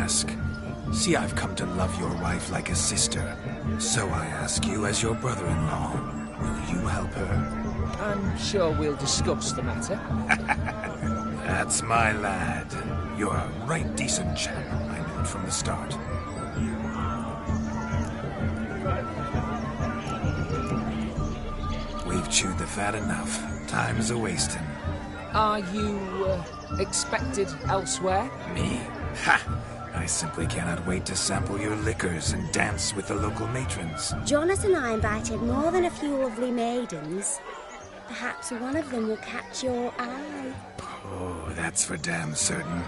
ask. See, I've come to love your wife like a sister. So I ask you as your brother-in-law, will you help her? I'm sure we'll discuss the matter. That's my lad. You're a right decent chap. I knew it from the start. We've chewed the fat enough. Time's a-wasting. Are you, expected elsewhere? Me? Ha! I simply cannot wait to sample your liquors and dance with the local matrons. Jonas and I invited more than a few lovely maidens. Perhaps one of them will catch your eye. Oh, that's for damn certain.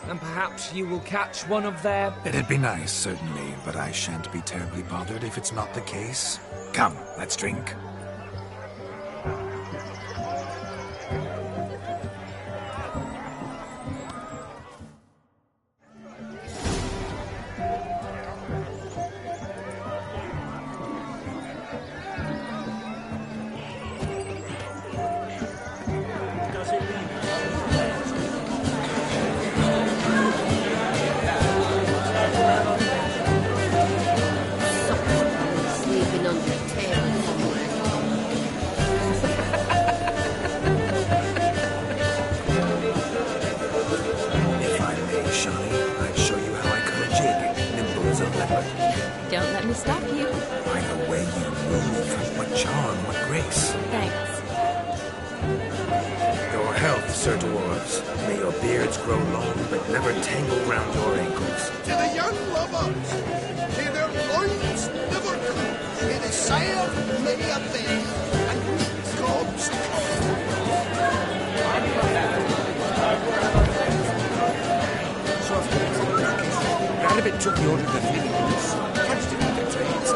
And perhaps you will catch one of their... It'd be nice, certainly, but I shan't be terribly bothered if it's not the case. Come, let's drink. Don't let me stop you. By the way you move, what charm, what grace. Thanks. Your health, Sir Dwarves. May your beards grow long, but never tangle round your ankles. To the young lovers, may their loins never cool. May they sail many a day, and meet God's Ran a bit took the order of the Philippines. Catched him in the trades.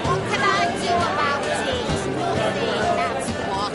What can I do about it? Nothing, that's what.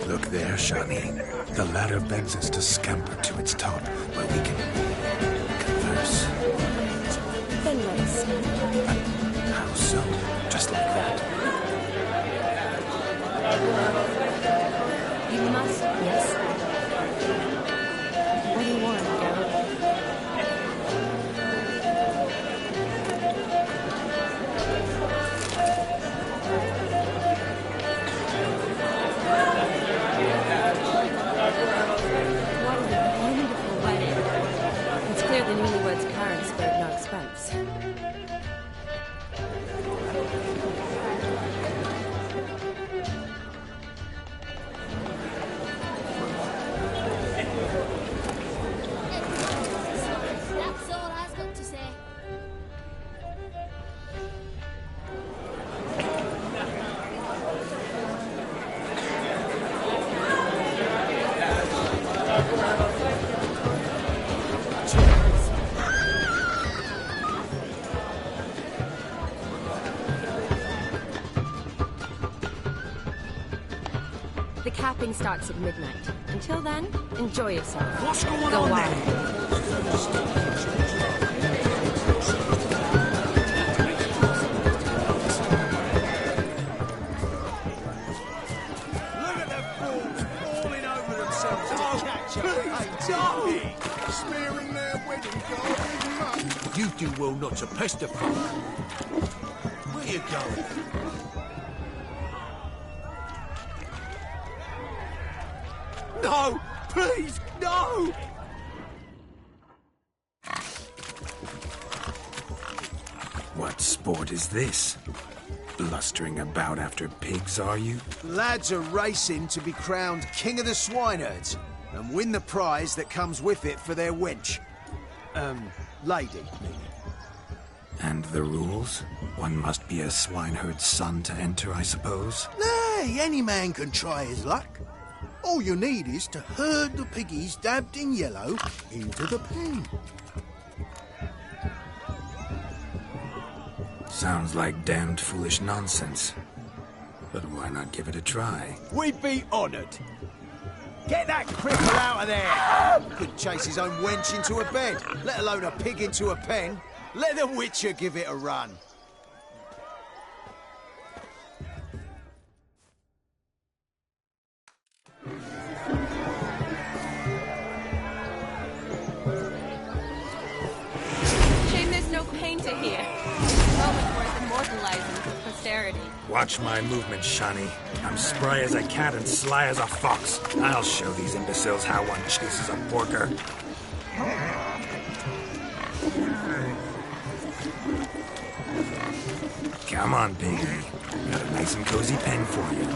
Look there, Shani. The ladder begs us to scamper to its top, where we can converse. Then let's see. How so? Just like that. You must, yes. What do you want, Geralt? What a wonderful wedding. It's clear the newlyweds' parents spared no expense. That's all I've got to say. The capping starts at midnight. Until then, enjoy yourself. What's going Go on on. there? Look at the fools falling over themselves to catch up. Hey, smearing their wedding garb with mud. You do well not to pester folk. Where you going? No! Please, no! What sport is this? Blustering about after pigs, are you? Lads are racing to be crowned king of the swineherds. and win the prize that comes with it for their wench. Lady. And the rules? One must be a swineherd's son to enter, I suppose? Nay, any man can try his luck. All you need is to herd the piggies dabbed in yellow into the pen. Sounds like damned foolish nonsense. But why not give it a try? We'd be honoured. Get that cripple out of there! Could chase his own wench into a bed, let alone a pig into a pen. Let the Witcher give it a run. Shame there's no painter here. Moment worth immortalizing for posterity. Watch my movements, Shani. I'm spry as a cat and sly as a fox. I'll show these imbeciles how one chases a porker. Come on, baby. Got a nice and cozy pen for you.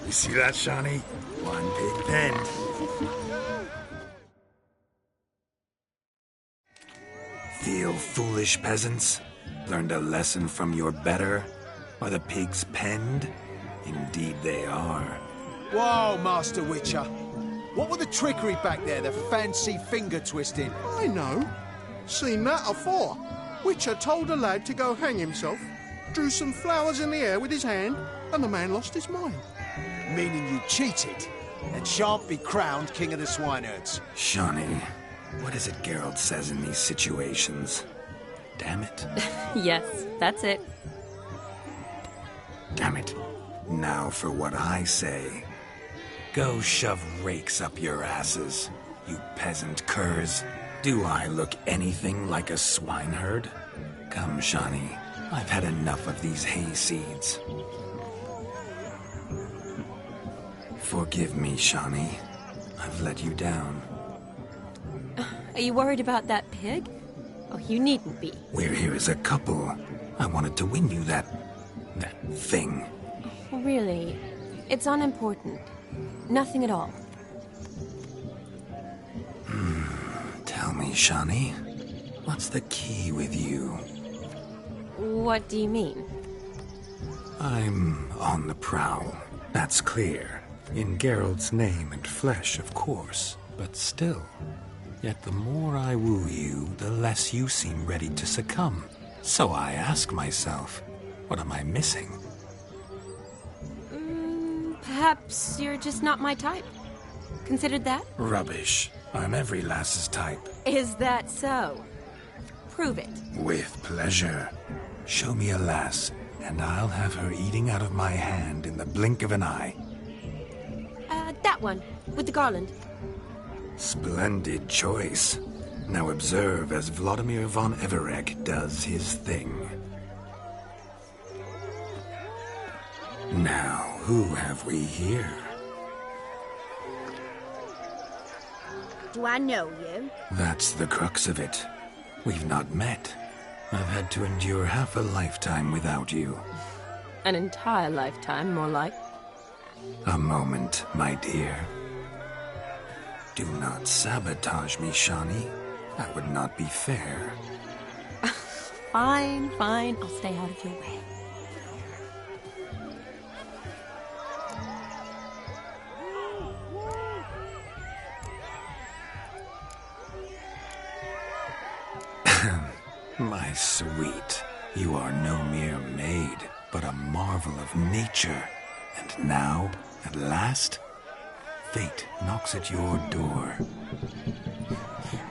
You see that, Shani? One pig pen. Feel foolish, peasants? Learned a lesson from your better? Are the pigs penned? Indeed they are. Whoa, Master Witcher. What were the trickery back there, the fancy finger twisting? I know. Seen that afore. Witcher told a lad to go hang himself, drew some flowers in the air with his hand, and the man lost his mind. Meaning you cheated? and shan't be crowned king of the swineherds. Shawnee, what is it Geralt says in these situations? Damn it. Yes, that's it. Damn it. Now for what I say. Go shove rakes up your asses, you peasant curs. Do I look anything like a swineherd? Come, Shawnee. I've had enough of these hayseeds. Forgive me, Shawnee. I've let you down. Are you worried about that pig? Oh, you needn't be. We're here as a couple. I wanted to win you that thing. Really, it's unimportant. Nothing at all. Tell me, Shawnee, what's the key with you? What do you mean? I'm on the prowl. That's clear. In Geralt's name and flesh, of course. But still. Yet the more I woo you, the less you seem ready to succumb. So I ask myself, what am I missing? Perhaps you're just not my type. Considered that? Rubbish. I'm every lass's type. Is that so? Prove it. With pleasure. Show me a lass, and I'll have her eating out of my hand in the blink of an eye. That one, with the garland. Splendid choice. Now observe as Vladimir von Everek does his thing. Now, who have we here? Do I know you? That's the crux of it. We've not met. I've had to endure half a lifetime without you. An entire lifetime, more like. A moment, my dear. Do not sabotage me, Shawnee. That would not be fair. Fine, fine. I'll stay out of your way. My sweet, you are no mere maid, but a marvel of nature. And now, at last, fate knocks at your door.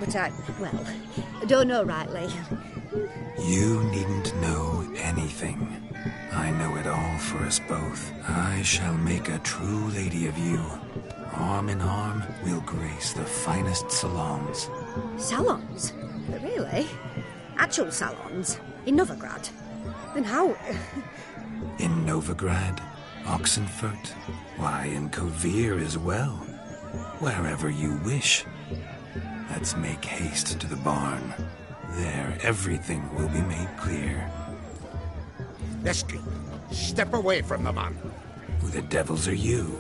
But I don't know rightly. You needn't know anything. I know it all for us both. I shall make a true lady of you. Arm in arm, we'll grace the finest salons. Salons? Really? Actual salons? In Novigrad? Then how? In Novigrad, Oxenfurt, why, in Kovir as well. Wherever you wish. Let's make haste to the barn. There, everything will be made clear. Leslie, step away from the man. Who the devils are you?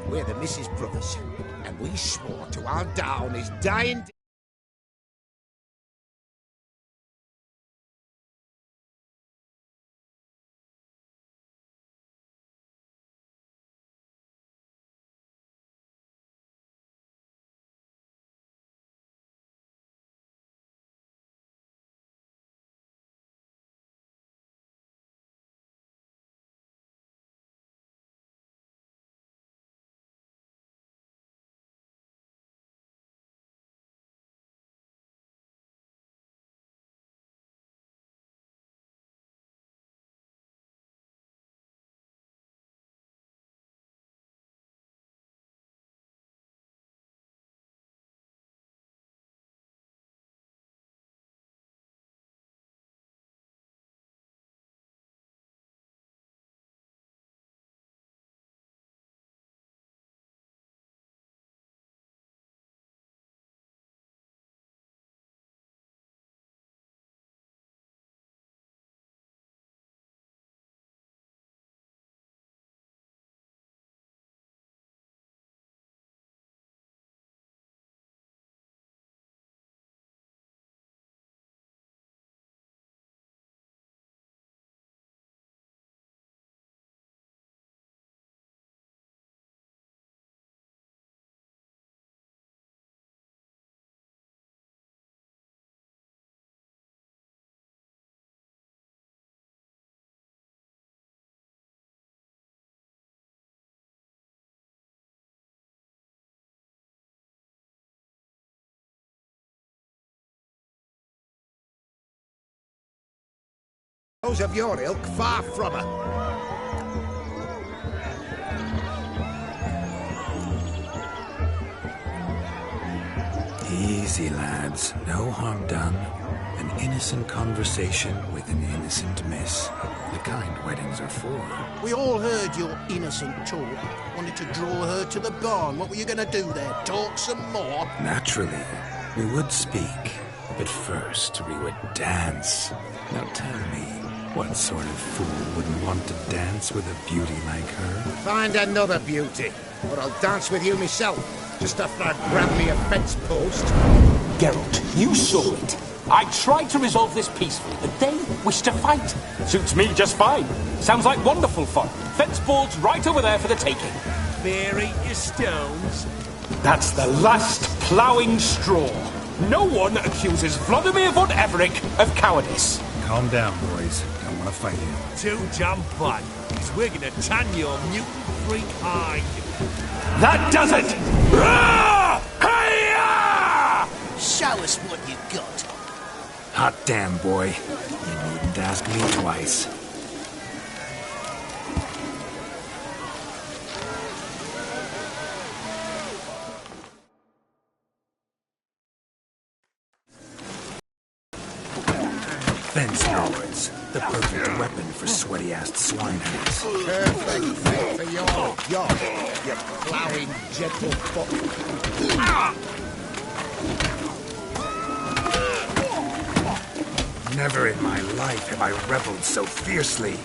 We're the Mrs. Brothers, and we swore to our down his dying... Those of your ilk, far from her. Easy, lads. No harm done. An innocent conversation with an innocent miss. The kind weddings are for. We all heard your innocent talk. Wanted to draw her to the barn. What were you going to do there? Talk some more? Naturally, we would speak. But first, we would dance. Now tell me, what sort of fool wouldn't want to dance with a beauty like her? Find another beauty, or I'll dance with you myself, just after I've grabbed me a fence post. Geralt, you saw it. I tried to resolve this peacefully, but they wish to fight. Suits me just fine. Sounds like wonderful fun. Fence boards right over there for the taking. Bear eat your stones. That's the last ploughing straw. No one accuses Vladimir von Everett of cowardice. Calm down, boys. Don't want to fight you. Too damn fun, because we're going to tan your mutant freak hide. That does it! Rah! Hi-ya! Show us what you got. Hot damn, boy. You needn't ask me twice. Fence boards. The perfect weapon for sweaty-assed swineherds. Perfect fit for your ploughing gentle foot. Never in my life have I reveled so fiercely.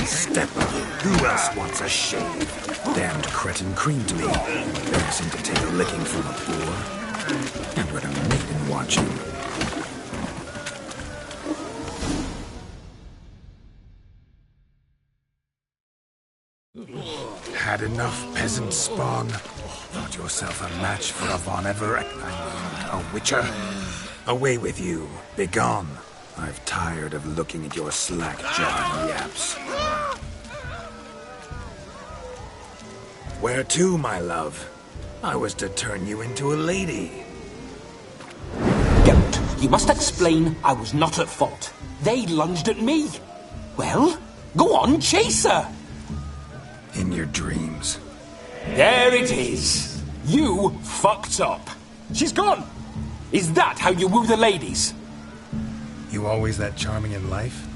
Step up. Who else wants a shave? Damned cretin creamed me. Embarrassing to take a licking from a boor. And with a maiden watching. Had enough, peasant spawn? Thought yourself a match for a Von Everett? A witcher? Away with you. Begone. I've tired of looking at your slack-jawed yaps. Where to, my love? I was to turn you into a lady. Geralt, you must explain I was not at fault. They lunged at me. Well, go on, chase her. In your dreams. There it is. You fucked up. She's gone. Is that how you woo the ladies? You always that charming in life?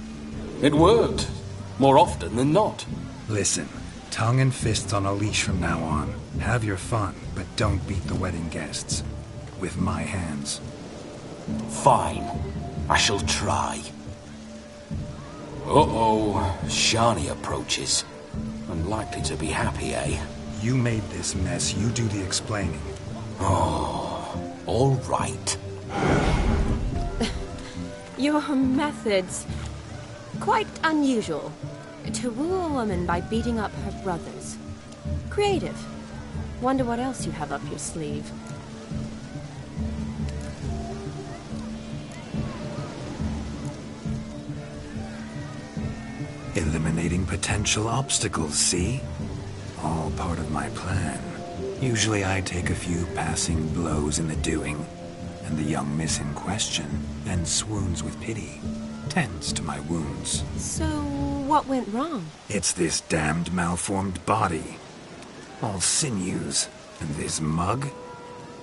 It worked. More often than not. Listen, tongue and fists on a leash from now on. Have your fun, but don't beat the wedding guests. With my hands. Fine. I shall try. Uh-oh. Shani approaches. Unlikely to be happy, eh? You made this mess. You do the explaining. Oh, all right. Your methods... quite unusual. To woo a woman by beating up her brothers. Creative. Wonder what else you have up your sleeve. Eliminating potential obstacles, see? All part of my plan. Usually I take a few passing blows in the doing, and the young miss in question then swoons with pity, tends to my wounds. So, what went wrong? It's this damned malformed body. All sinews, and this mug?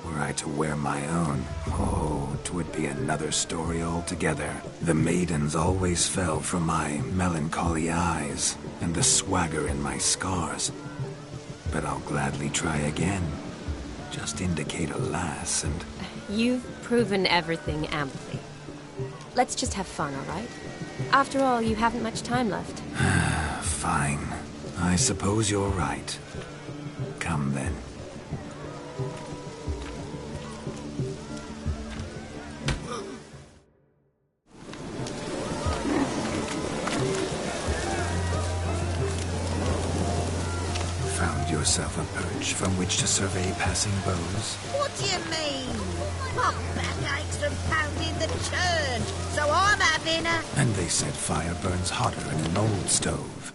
Were I to wear my own, oh, 'twould be another story altogether. The maidens always fell from my melancholy eyes, and the swagger in my scars. But I'll gladly try again. Just indicate a lass and... You've proven everything amply. Let's just have fun, all right? After all, you haven't much time left. Fine. I suppose you're right. Come then. Found yourself a perch from which to survey passing bows? What do you mean? My back aches from pounding the churn, so I'm having a... And they said fire burns hotter in an old stove.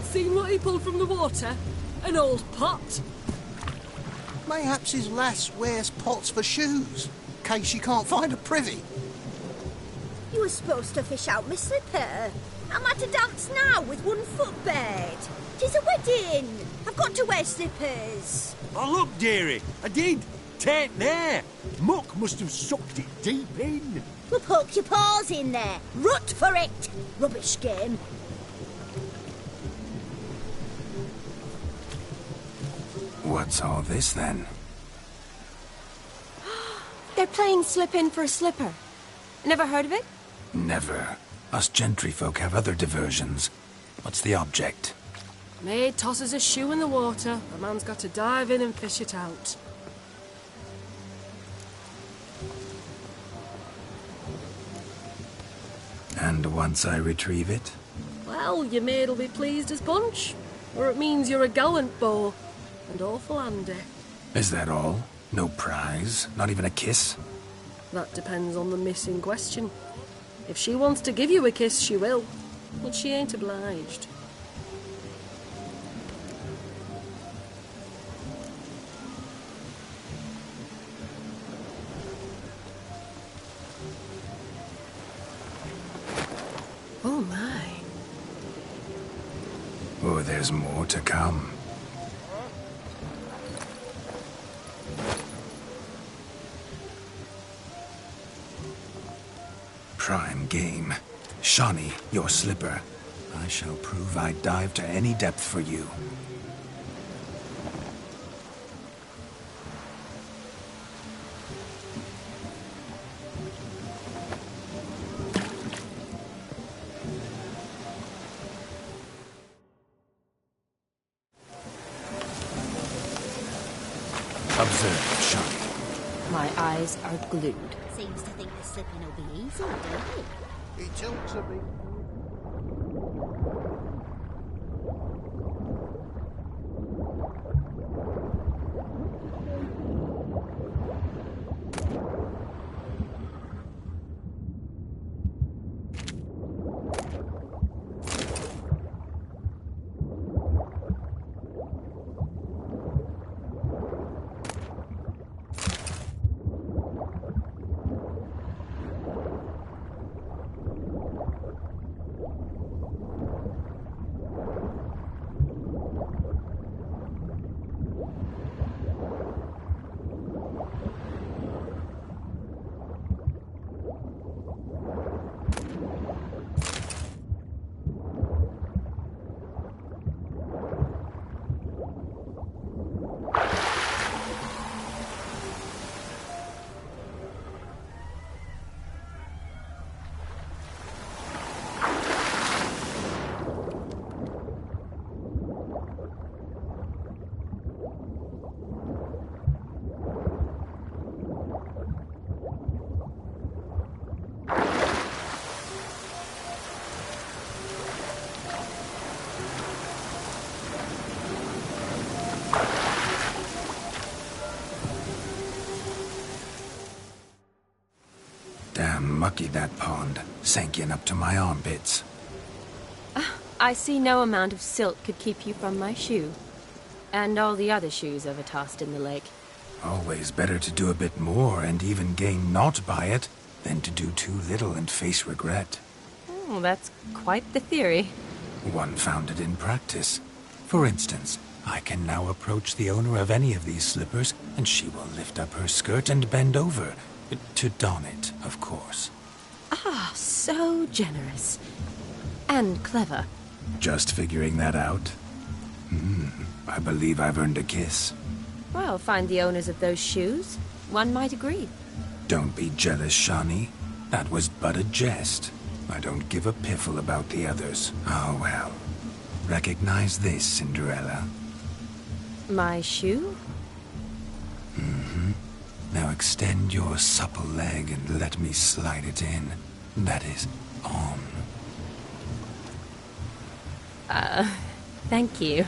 Seen what he pulled from the water? An old pot. Mayhaps his lass wears pots for shoes, in case she can't find a privy. You were supposed to fish out my slipper. I'm at a dance now with one foot bared. 'Tis a wedding. I've got to wear slippers. Oh, look, dearie, I did. Tain't there. Muck must have sucked it deep in. Well, poke your paws in there. Rut for it. Rubbish game. What's all this, then? They're playing slip-in for a slipper. Never heard of it? Never. Us gentry folk have other diversions. What's the object? Maid tosses a shoe in the water. The man's got to dive in and fish it out. And once I retrieve it? Well, your maid'll be pleased as punch. Or it means you're a gallant beau. And awful handy. Is that all? No prize? Not even a kiss? That depends on the miss in question. If she wants to give you a kiss, she will. But she ain't obliged. Oh my. Oh, there's more to come. Prime game. Shawnee, your slipper. I shall prove I dive to any depth for you. Observe, Shawnee. My eyes are glued. Seems to think the slipping will be easy, don't it? He talks a bit. Damn mucky, that pond. Sank in up to my armpits. I see no amount of silt could keep you from my shoe. And all the other shoes ever tossed in the lake. Always better to do a bit more and even gain naught by it than to do too little and face regret. Oh, that's quite the theory. One founded in practice. For instance, I can now approach the owner of any of these slippers, and she will lift up her skirt and bend over. To don it, of course. Ah, so generous. And clever. Just figuring that out? I believe I've earned a kiss. Well, find the owners of those shoes. One might agree. Don't be jealous, Shawnee. That was but a jest. I don't give a piffle about the others. Oh, well. Recognize this, Cinderella. My shoe? Now extend your supple leg and let me slide it in. That is, on. Thank you.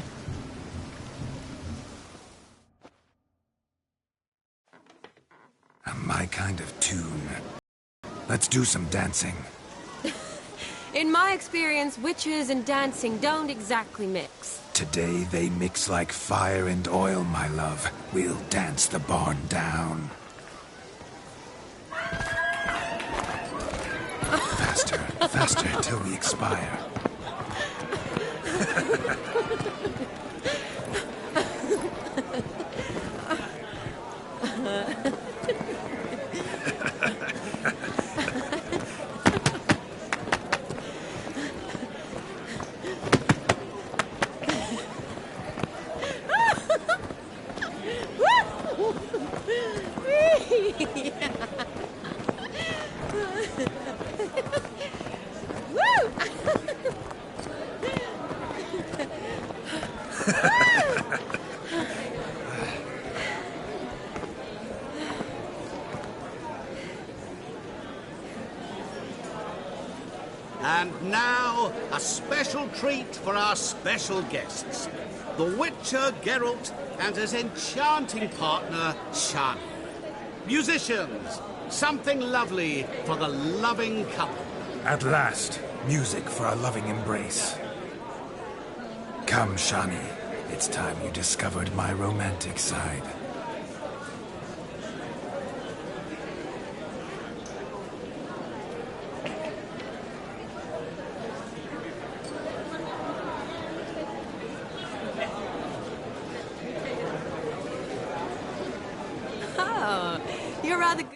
My kind of tune. Let's do some dancing. In my experience, witches and dancing don't exactly mix. Today they mix like fire and oil, my love. We'll dance the barn down. Faster, faster till we expire. And now, a special treat for our special guests. The Witcher Geralt and his enchanting partner, Shani. Musicians, something lovely for the loving couple. At last, music for a loving embrace. Come, Shani. It's time you discovered my romantic side. Oh, you're rather good.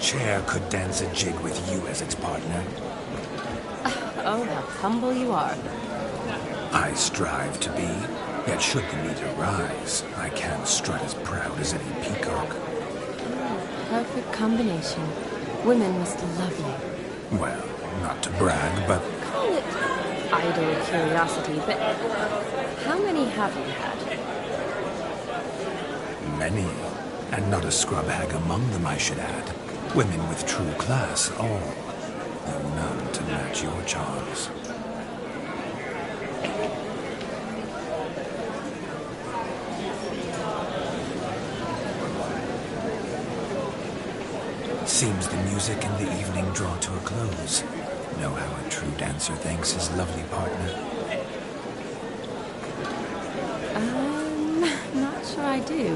chair could dance a jig with you as its partner. Oh, how humble you are. I strive to be, yet should the meter rise, I can't strut as proud as any peacock. Perfect combination. Women must love you. Well, not to brag, but... Call it idle curiosity, but how many have you had? Many. And not a scrub hag among them, I should add. Women with true class, all. Though none to match your charms. Seems the music and the evening draw to a close. Know how a true dancer thanks his lovely partner? Not sure I do.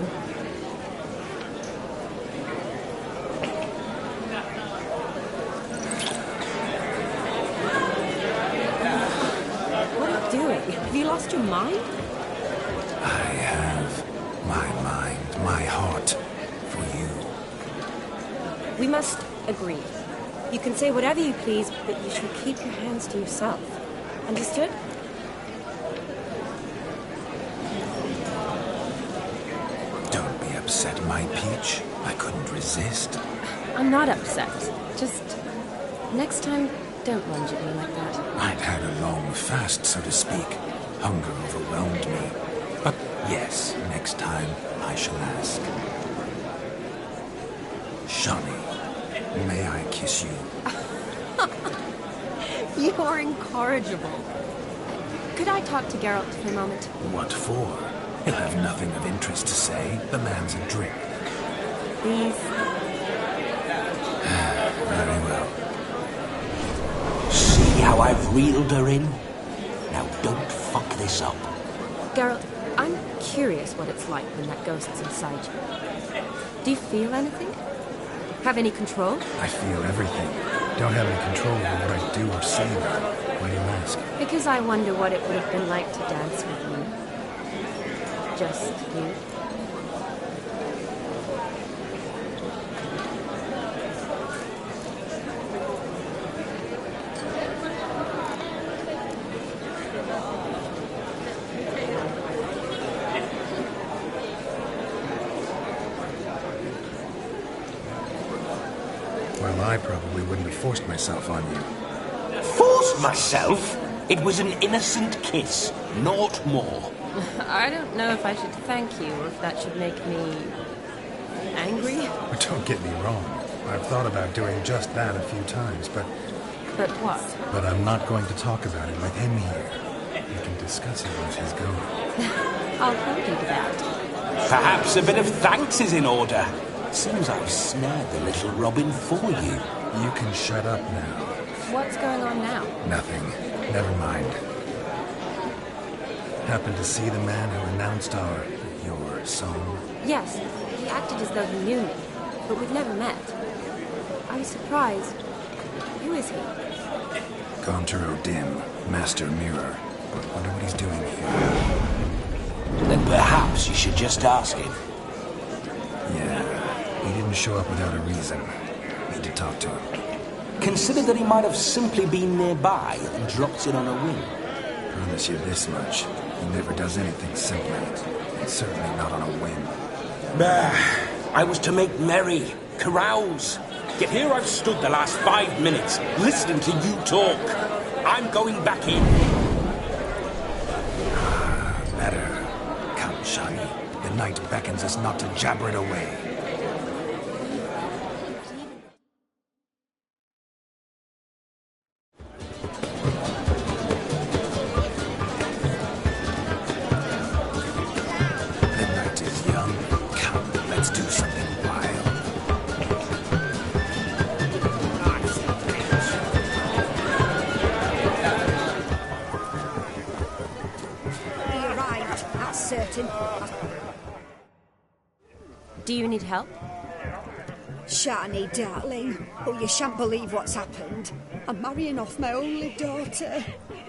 What are you doing? Have you lost your mind? I have my mind, my heart, for you. We must agree. You can say whatever you please, but you shall keep your hands to yourself. Understood? Don't be upset, my peach. I couldn't resist. I'm not upset. Just next time, don't lunge at me like that. I'd had a long fast, so to speak. Hunger overwhelmed me. But yes, next time I shall ask. Shawnee, may I kiss you? You are incorrigible. Could I talk to Geralt for a moment? What for? He'll have nothing of interest to say. The man's adrift. Please. Very well. See how I've reeled her in? Now don't fuck this up. Geralt, I'm curious what it's like when that ghost's inside you. Do you feel anything? Have any control? I feel everything. Don't have any control over what I do or say, though. Why do you ask? Because I wonder what it would have been like to dance with you. Just you. Well, I probably wouldn't have forced myself on you. Forced myself? It was an innocent kiss, naught more. I don't know if I should thank you or if that should make me angry. Don't get me wrong. I've thought about doing just that a few times, but... But what? But I'm not going to talk about it with him here. We can discuss it once he's gone. I'll hold you to that. Perhaps a bit of thanks is in order. Seems I've snared the little Robin for you. You can shut up now. What's going on now? Nothing. Never mind. Happened to see the man who announced your song? Yes, he acted as though he knew me, but we've never met. I was surprised. Who is he? Gonter Dim, Master Mirror. Wonder what he's doing here. Then perhaps you should just ask him. Yeah, he didn't show up without a reason. Need to talk to him. Consider that he might have simply been nearby and dropped in on a whim. Promise you this much. He never does anything simply. And certainly not on a whim. Bah, I was to make merry, carouse. Yet here I've stood the last 5 minutes, listening to you talk. I'm going back in. Better. Come, Shani. The night beckons us not to jabber it away. Do you need help? Shani, darling. Oh, you shan't believe what's happened. I'm marrying off my only daughter.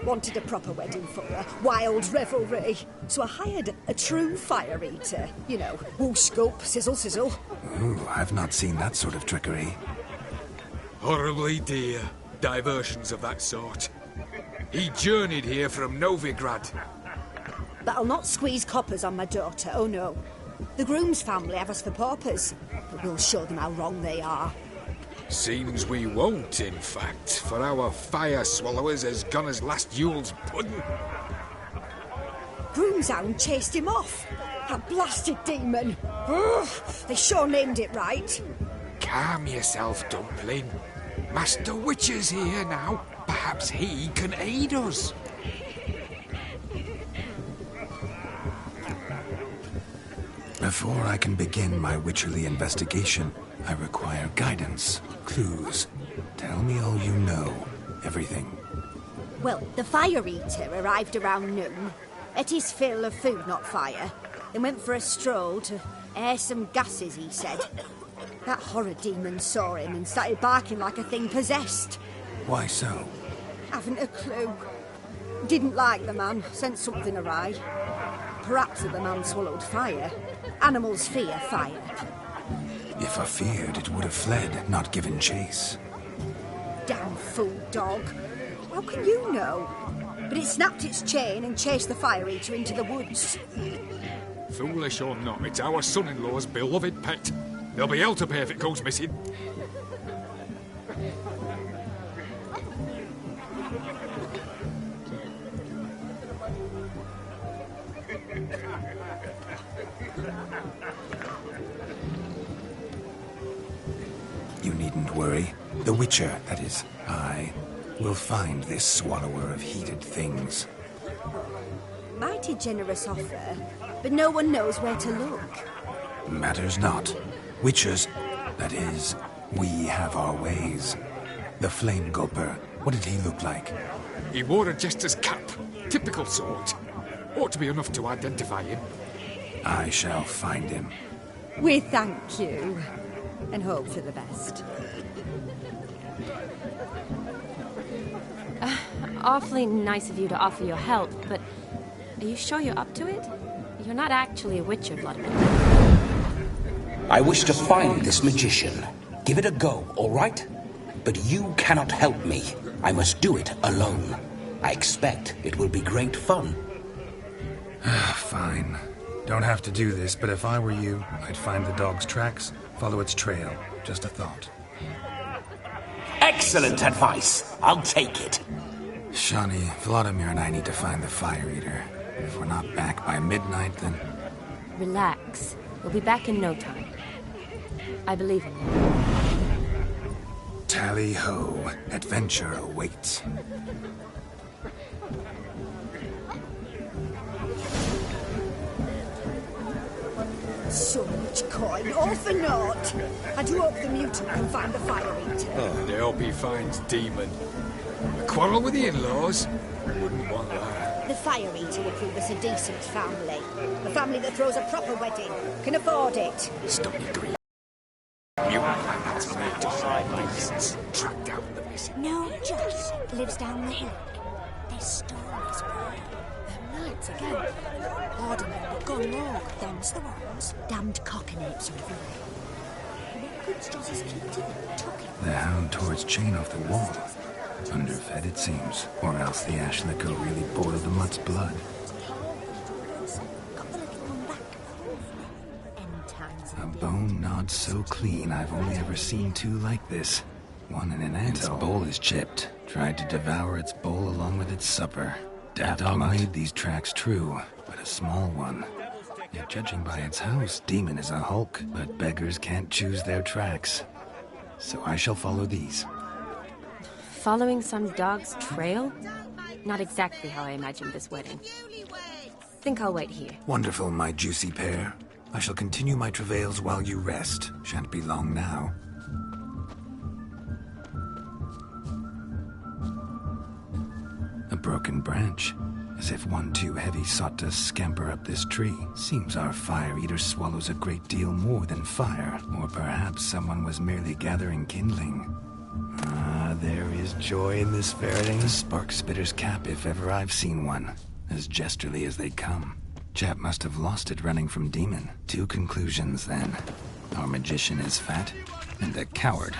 Wanted a proper wedding for her. Wild revelry. So I hired a true fire eater. You know, whoosh, gulp, sizzle, sizzle. Ooh, I've not seen that sort of trickery. Horribly dear diversions of that sort. He journeyed here from Novigrad. But I'll not squeeze coppers on my daughter, oh no. The groom's family have us for paupers, but we'll show them how wrong they are. Seems we won't, in fact, for our fire swallowers has gone as last Yule's pudding. Groom's hound chased him off. That blasted demon. Ugh, they sure named it right. Calm yourself, Dumpling. Master Witcher's here now. Perhaps he can aid us. Before I can begin my witcherly investigation, I require guidance, clues. Tell me all you know. Everything. Well, the fire eater arrived around noon. Ate his fill of food, not fire. Then went for a stroll to air some gases, he said. That horror demon saw him and started barking like a thing possessed. Why so? Haven't a clue. Didn't like the man, sent something awry. Perhaps that the man swallowed fire. Animals fear fire. If I feared, it would have fled, not given chase. Damn fool dog. How can you know? But it snapped its chain and chased the fire eater into the woods. Foolish or not, it's our son-in-law's beloved pet. There'll be hell to pay if it goes missing. You needn't worry. The Witcher, that is, I, will find this swallower of heated things. Mighty generous offer, but no one knows where to look. Matters not. Witchers, that is, we have our ways. The Flame Gulper, what did he look like? He wore a jester's cap. Typical sort. Ought to be enough to identify him. I shall find him. We thank you, and hope for the best. Awfully nice of you to offer your help, but are you sure you're up to it? You're not actually a Witcher, Bloodman. I wish to find this magician. Give it a go, all right? But you cannot help me. I must do it alone. I expect it will be great fun. Fine. Don't have to do this, but if I were you, I'd find the dog's tracks, follow its trail. Just a thought. Excellent advice. I'll take it. Shani, Vladimir and I need to find the fire eater. If we're not back by midnight, then... Relax. We'll be back in no time. I believe in you. Tally-ho. Adventure awaits. So much coin, all for naught. I do hope the mutant can find the fire eater. I hope he finds Demon. A quarrel with the in-laws? Wouldn't want that. The fire eater would prove us a decent family. A family that throws a proper wedding. Can afford it. Stop your grief. You that's made to find beasts. Track down the missing. No, Joss lives down the hill. They stole his boy. Them knights again. Ordinary, gone rogue. Them's the ones. Damned cockanapes over there. What good's Joss's kitty? Took it. The hound tore its chain off the wall. Underfed, it seems. Or else the ash liquor really boiled the mutt's blood. Got the little one back. End times. A bone gnawed so clean, I've only ever seen two like this. One in an ant. Its bowl is chipped. Tried to devour its bowl along with its supper. That dog made these tracks true, but a small one. Yet judging by its house, Demon is a hulk, but beggars can't choose their tracks. So I shall follow these. Following some dog's trail? Not exactly how I imagined this wedding. Think I'll wait here. Wonderful, my juicy pair. I shall continue my travails while you rest. Shan't be long now. A broken branch. As if one too heavy sought to scamper up this tree. Seems our fire eater swallows a great deal more than fire. Or perhaps someone was merely gathering kindling. Ah, there is joy in this ferreting. The spark spitter's cap, if ever I've seen one. As jesterly as they come. Chap must have lost it running from Demon. Two conclusions, then. Our magician is fat, and a coward.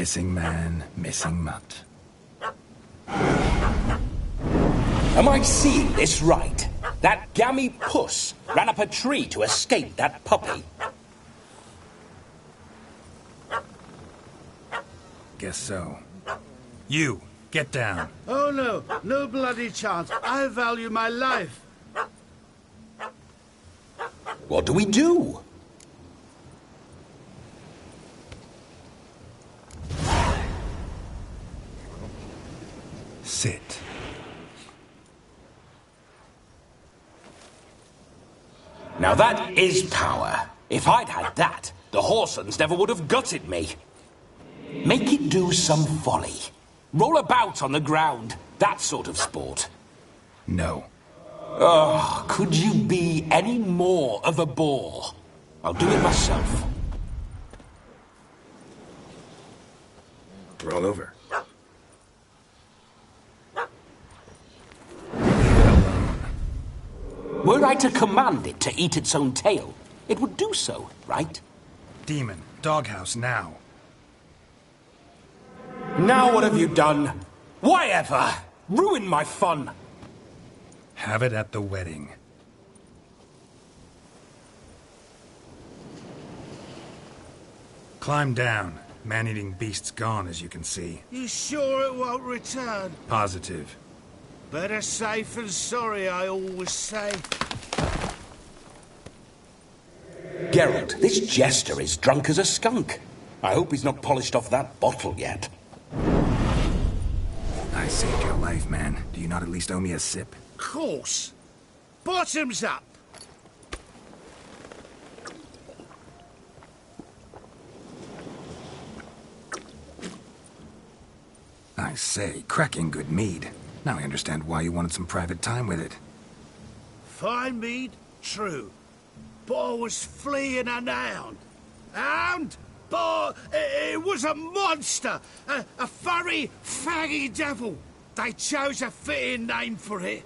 Missing man, missing mutt. Am I seeing this right? That gammy puss ran up a tree to escape that puppy. Guess so. You, get down. Oh no, no bloody chance. I value my life. What do we do? Sit. Now that is power. If I'd had that, the Horsons never would have gutted me. Make it do some folly. Roll about on the ground. That sort of sport. No. Oh, could you be any more of a bore? I'll do it myself. Roll over. Were I to command it to eat its own tail, it would do so, right? Demon, doghouse now. Now what have you done? Why ever? Ruin my fun. Have it at the wedding. Climb down. Man-eating beast's gone, as you can see. You sure it won't return? Positive. Better safe than sorry, I always say. Geralt, this jester is drunk as a skunk. I hope he's not polished off that bottle yet. I saved your life, man. Do you not at least owe me a sip? Course. Bottoms up. I say, cracking good mead. Now I understand why you wanted some private time with it. Fine mead, true. But I was fleeing an hound. Hound? But it was a monster. A furry, faggy devil. They chose a fitting name for it.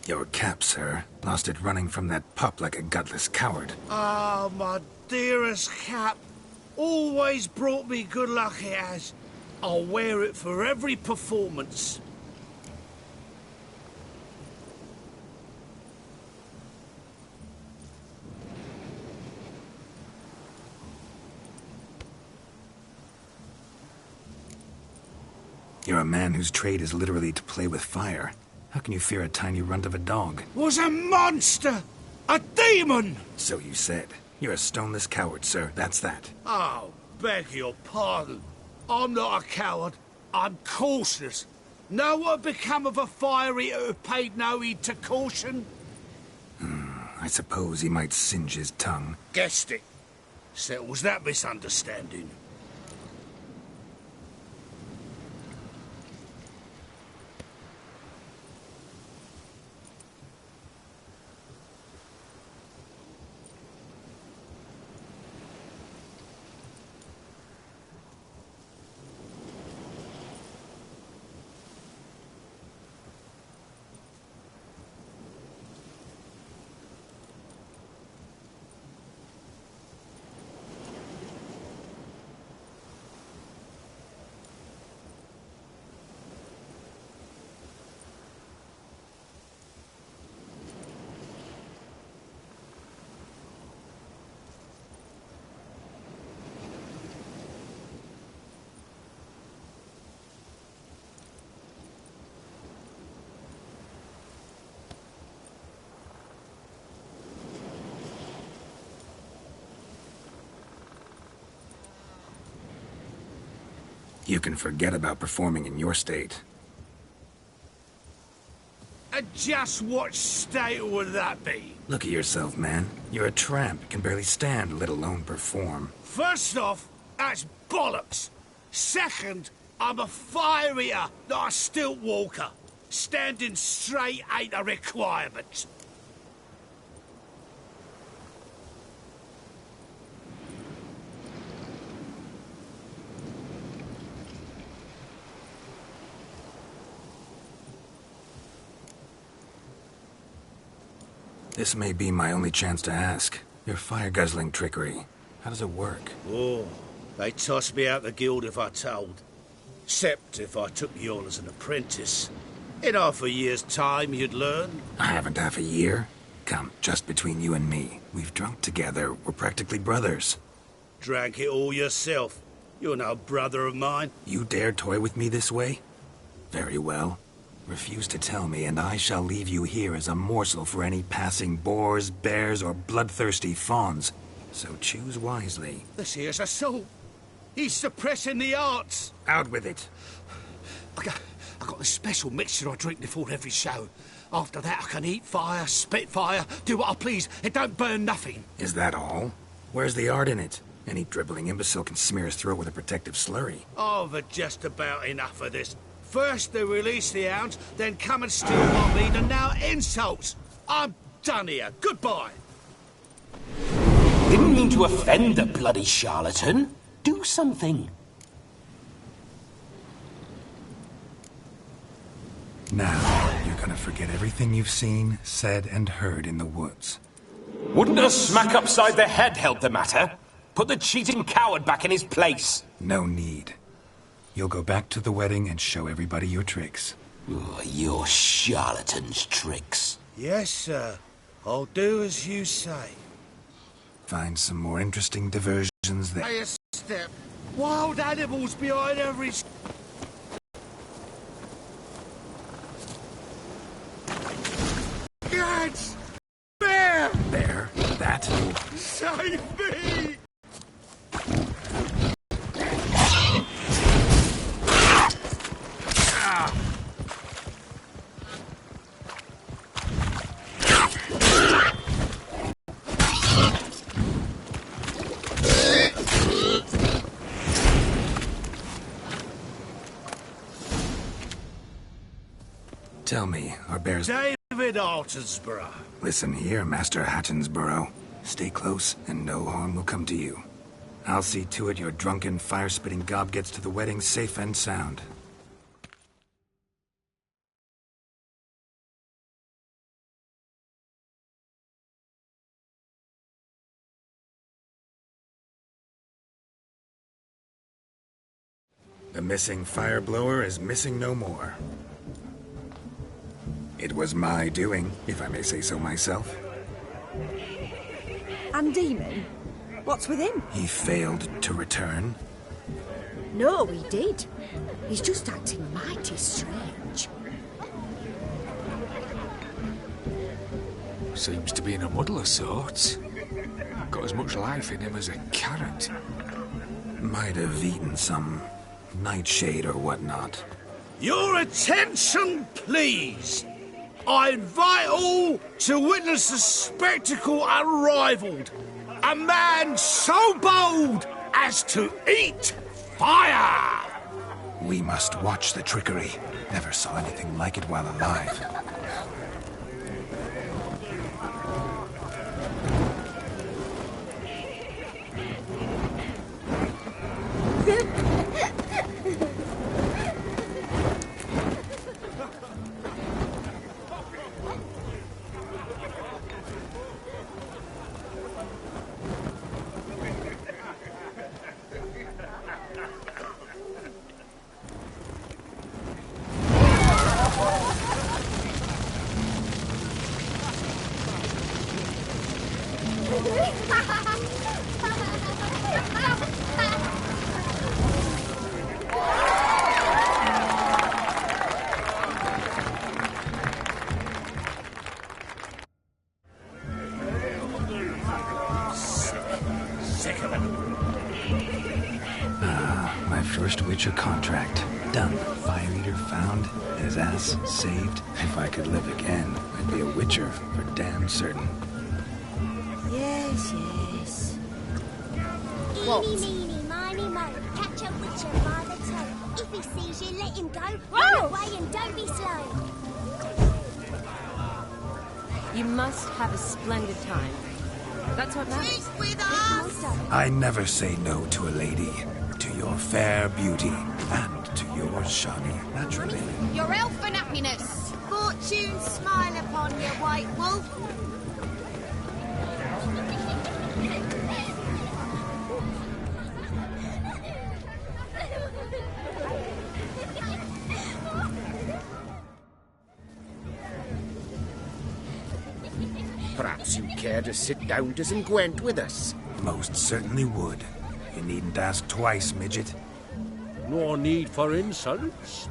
Your cap, sir. Lost it running from that pup like a gutless coward. Ah, my dearest cap. Always brought me good luck it has. I'll wear it for every performance. You're a man whose trade is literally to play with fire. How can you fear a tiny runt of a dog? Was a monster! A demon! So you said. You're a stoneless coward, sir. That's that. Oh, beg your pardon. I'm not a coward. I'm cautious. Know what had become of a fire eater who paid no heed to caution? I suppose he might singe his tongue. Guessed it. Settles that misunderstanding. You can forget about performing in your state. And just what state would that be? Look at yourself, man. You're a tramp, can barely stand, let alone perform. First off, that's bollocks. Second, I'm a fire eater, not a stilt walker. Standing straight ain't a requirement. This may be my only chance to ask. Your fire-guzzling trickery, how does it work? Oh, they tossed me out the guild if I told. Except if I took you on as an apprentice. In half a year's time, you'd learn. I haven't half a year. Come, just between you and me. We've drunk together. We're practically brothers. Drank it all yourself. You're no brother of mine. You dare toy with me this way? Very well. Refuse to tell me, and I shall leave you here as a morsel for any passing boars, bears, or bloodthirsty fawns. So choose wisely. This here's assault. He's suppressing the arts. Out with it. I got this special mixture I drink before every show. After that, I can eat fire, spit fire, do what I please. It don't burn nothing. Is that all? Where's the art in it? Any dribbling imbecile can smear his throat with a protective slurry. I've had just about enough of this. First they release the hounds, then come and steal my meat, and now insults. I'm done here. Goodbye. Didn't mean to offend the bloody charlatan. Do something. Now, you're gonna forget everything you've seen, said, and heard in the woods. Wouldn't a smack upside the head help the matter? Put the cheating coward back in his place. No need. You'll go back to the wedding and show everybody your tricks. Oh, your charlatan's tricks. Yes, sir. I'll do as you say. Find some more interesting diversions there. Hey, a step. Wild animals behind every... Guards! Bear! Bear? That? Save me! Tell me, are bears... David Altonsborough. Listen here, Master Hattonsborough. Stay close, and no harm will come to you. I'll see to it your drunken, fire-spitting gob gets to the wedding safe and sound. The missing fire blower is missing no more. It was my doing, if I may say so myself. And Demon? What's with him? He failed to return. No, he did. He's just acting mighty strange. Seems to be in a muddle of sorts. Got as much life in him as a carrot. Might have eaten some nightshade or whatnot. Your attention, please. I invite all to witness a spectacle unrivaled. A man so bold as to eat fire! We must watch the trickery. Never saw anything like it while alive. My first Witcher contract. Done. Fire Eater found. His ass saved. If I could live again, I'd be a Witcher for damn certain. Yes, yes. What? Eeny, meeny, miny, mo. Catch a witcher by the toe. If he sees you, let him go. Whoa! Run away and don't be slow. You must have a splendid time. That's what matters. Drink with us. I never say no to a lady. To your fair beauty. And to yours, Shani, naturally. Your elfin happiness. Fortune smile upon you, white wolf. Perhaps you'd care to sit down to some Gwent with us. Most certainly would. You needn't ask twice, midget. No need for insults.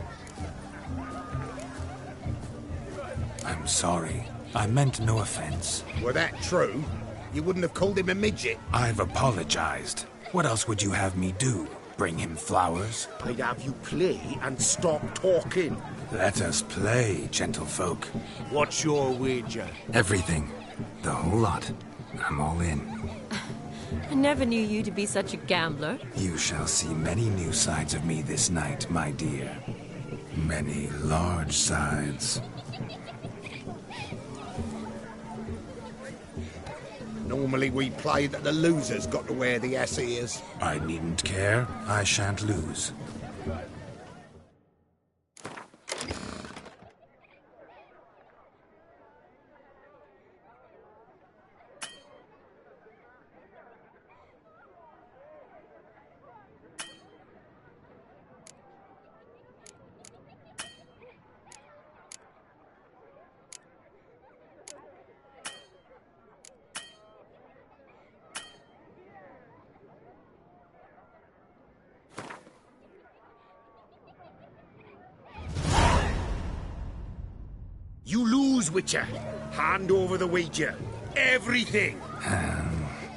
I'm sorry. I meant no offense. Were that true, you wouldn't have called him a midget. I've apologized. What else would you have me do? Bring him flowers? I'd have you play and stop talking. Let us play, gentlefolk. What's your wager? Everything. The whole lot. I'm all in. I never knew you to be such a gambler. You shall see many new sides of me this night, my dear. Many large sides. Normally we play that the loser's got to wear the ass ears. I needn't care. I shan't lose. You lose, Witcher. Hand over the wager. Everything.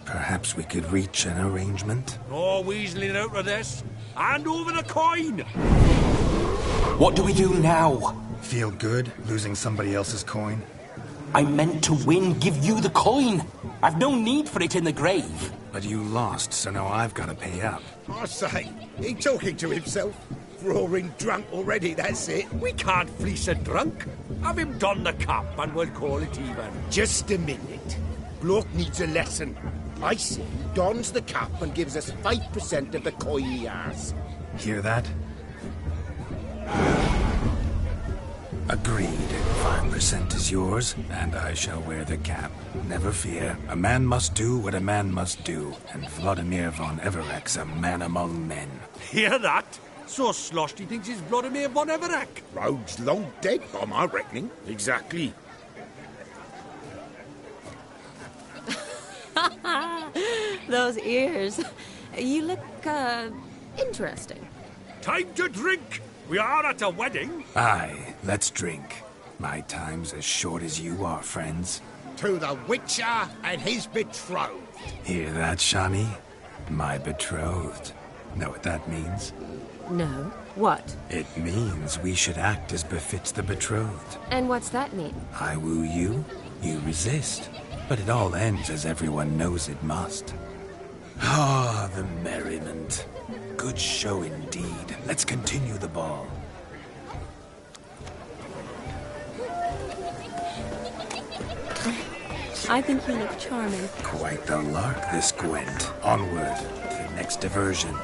Perhaps we could reach an arrangement? No weaseling out of this. Hand over the coin. What do we do now? Feel good losing somebody else's coin? I meant to win, give you the coin. I've no need for it in the grave. But you lost, so now I've got to pay up. I say, he talking to himself. Roaring drunk already, that's it. We can't fleece a drunk. Have him don the cap and we'll call it even. Just a minute. Bloke needs a lesson. I say he dons the cap and gives us 5% of the coin he has. Hear that? Agreed. 5% is yours, and I shall wear the cap. Never fear. A man must do what a man must do, and Vladimir von Everek's a man among men. Hear that? So sloshed he thinks he's Vladimir von Everek. Rogue's long dead, by my reckoning. Exactly. Those ears. You look, interesting. Time to drink. We are at a wedding. Aye, let's drink. My time's as short as you are, friends. To the Witcher and his betrothed. Hear that, Shani? My betrothed. Know what that means? No. What? It means we should act as befits the betrothed. And what's that mean? I woo you, you resist. But it all ends as everyone knows it must. Ah, the merriment. Good show indeed. Let's continue the ball. I think you look charming. Quite the lark, this Gwent. Onward to the next diversion.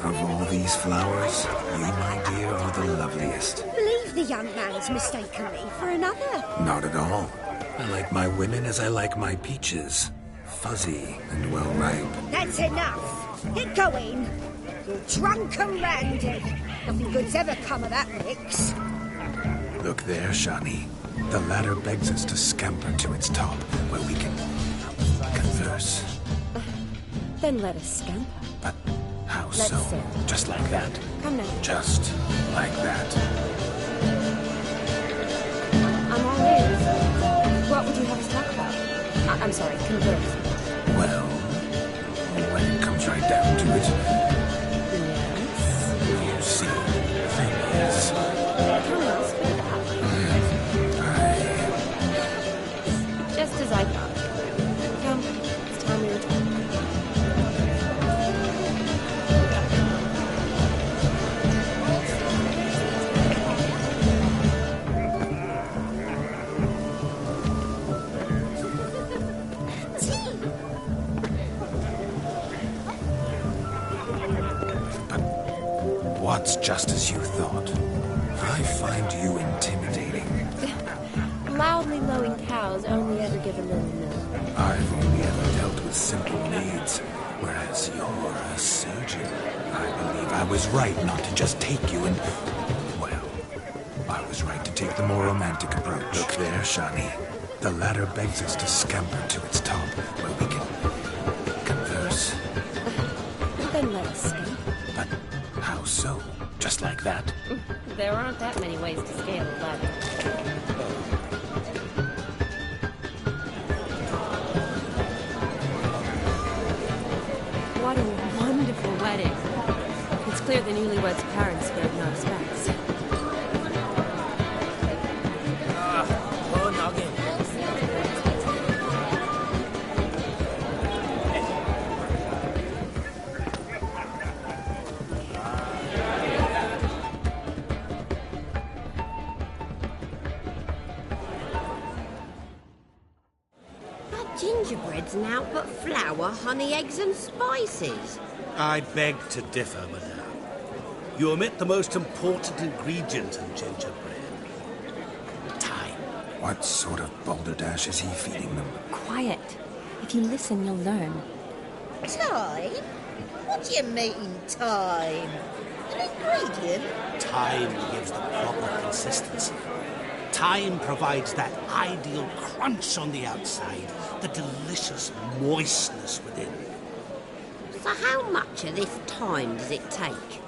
Of all these flowers, you, my dear, are the loveliest. Believe the young man's mistaken me for another. Not at all. I like my women as I like my peaches. Fuzzy and well ripe. That's enough. Get going. You're drunk and randy. Nothing good's ever come of that mix. Look there, Shani. The ladder begs us to scamper to its top, where we can converse. Then let us scamper. But how Let's so? sit. Just like that? Come now. Just like that. I'm all ears. What would you have us talk about? I'm sorry, converse. Well, when it comes right down to it, Yes. you see, the thing is, Come on, spit it out. Just as I thought. Come, it's time we were talking. What's just as you thought? I find you intimidating. Loudly lowing cows only ever give a little milk. I've only ever dealt with simple needs, whereas you're a surgeon. I was right not to just take you and... Well, I was right to take the more romantic approach. Look there, Shani. The ladder begs us to scamper to its top, where we can converse. Then let's skip. But how so? Just like that? There aren't that many ways to scale a ladder. What a wonderful wedding. It's clear the newlyweds' parents spared no expense. Gingerbread's now but flour, honey, eggs and spices. I beg to differ, madame. You omit the most important ingredient in gingerbread. Time. What sort of balderdash is he feeding them? Quiet. If you listen, you'll learn. Time? What do you mean, time? An ingredient? Time gives the proper consistency. Time provides that ideal crunch on the outside, the delicious moistness within. So how much of this time does it take?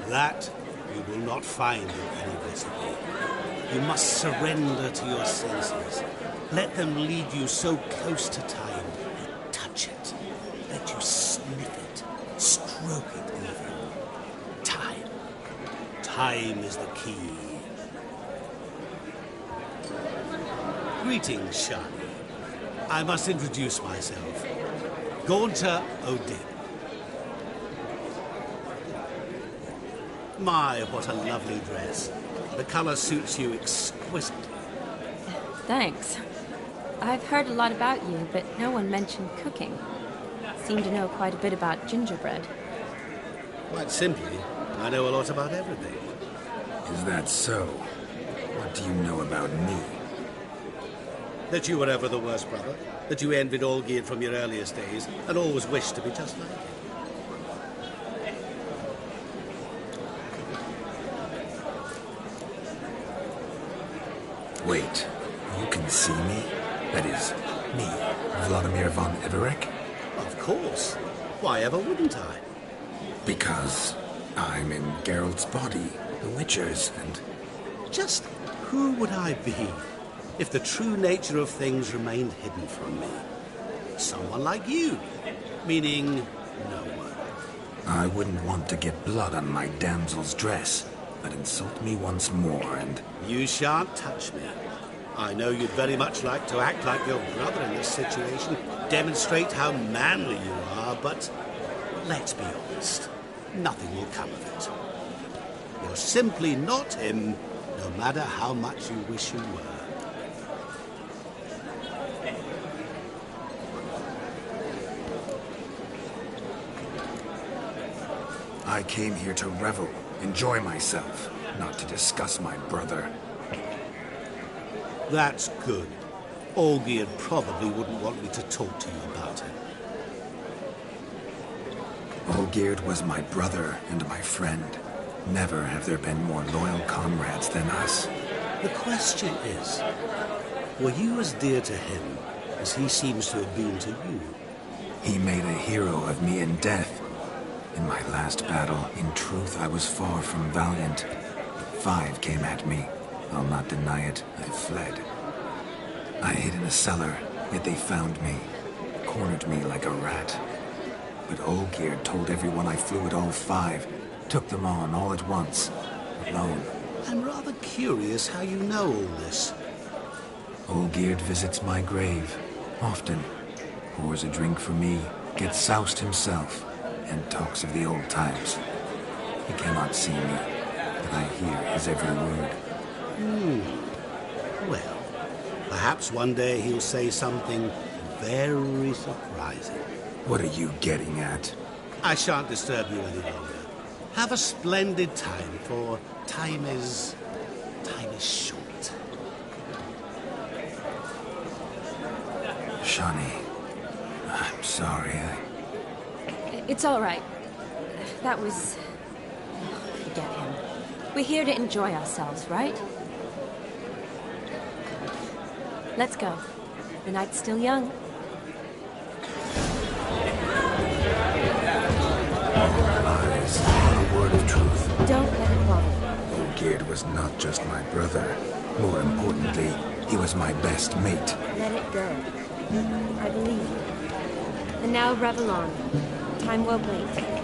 That you will not find in any recipe. You must surrender to your senses. Let them lead you so close to time, you touch it. Let you sniff it, stroke it even. Time. Time is the key. Greetings, Shani. I must introduce myself. Gaunter O'Dick. My, what a lovely dress. The colour suits you exquisitely. Thanks. I've heard a lot about you, but no one mentioned cooking. Seem to know quite a bit about gingerbread. Quite simply, I know a lot about everything. Is that so? What do you know about me? That you were ever the worst brother, that you envied Olgierd from your earliest days, and always wished to be just like him. Wait, you can see me? That is, me, Vladimir von Everek? Of course. Why ever wouldn't I? Because I'm in Geralt's body, the Witcher's, and... Just who would I be if the true nature of things remained hidden from me? Someone like you, meaning no one. I wouldn't want to get blood on my damsel's dress, but insult me once more and... You shan't touch me. I know you'd very much like to act like your brother in this situation, demonstrate how manly you are, but let's be honest, nothing will come of it. You're simply not him, no matter how much you wish you were. I came here to revel, enjoy myself, not to discuss my brother. That's good. Olgierd probably wouldn't want me to talk to you about him. Olgierd was my brother and my friend. Never have there been more loyal comrades than us. The question is, were you as dear to him as he seems to have been to you? He made a hero of me in death. In my last battle, in truth, I was far from valiant. 5 came at me. I'll not deny it, I fled. I hid in a cellar, yet they found me, cornered me like a rat. But Olgierd told everyone I flew at all 5, took them on all at once, alone. I'm rather curious how you know all this. Olgierd visits my grave, often. Pours a drink for me, gets soused himself, and talks of the old times. He cannot see me, but I hear his every word. Well, perhaps one day he'll say something very surprising. What are you getting at? I shan't disturb you any longer. Have a splendid time, for time is short. Shani, I'm sorry. It's all right. That was We're here to enjoy ourselves, right? Let's go. The night's still young. Lies, a word of truth. Don't let it bother you. Olgierd was not just my brother. More importantly, he was my best mate. Let it go. I believe you. And now revel on. Time won't wait.